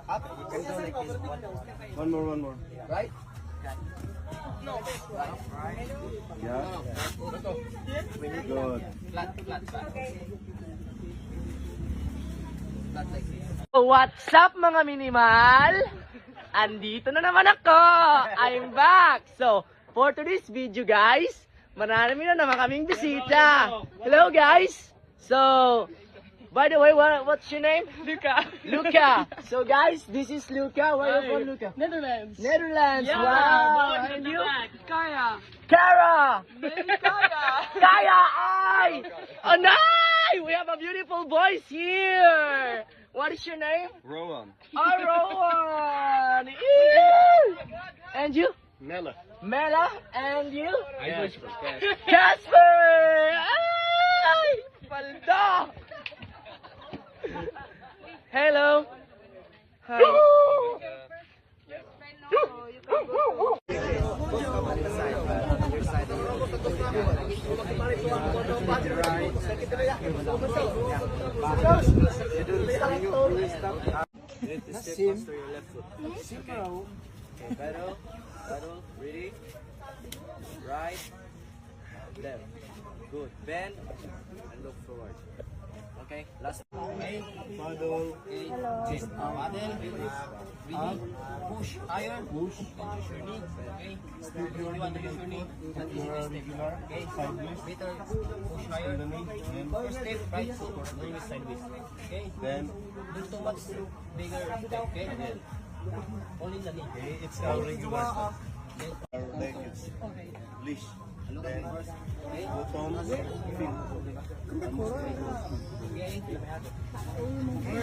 Up. You can go like this. One more. Right? Yeah. Good. Flat. Flat like this. What's up mga minimal? Andito na naman ako! I'm back! So, for today's video guys, marami na naman kaming bisita. Hello guys! So, by the way, what's your name? Luca. So guys, this is Luca. Where are you from, Luca? Netherlands. Netherlands. Yeah, Wow. born in And the you? back. Kaya. Kara. Kaya. Kaya. Ay. Anay! We have a beautiful voice here. What is your name? Rowan. Rowan. Ew. And you? Mela. Mela. And you? Casper. Casper. Ay! Palda. Hello. Hi. Okay, pedal, ready, right, left, good, bend, and look forward. Okay, last. Okay, paddle, okay, twist, paddle, ready, push, higher, push, use your knee, okay, you want to use your knee, that is the step, okay, later, push higher, first step, right foot, bring it sideways, okay, Then, do too much bigger step, okay, only the knee, okay, it's our regular stuff. Our leg is leash. look at me first, okay, Bottom, feet. okay,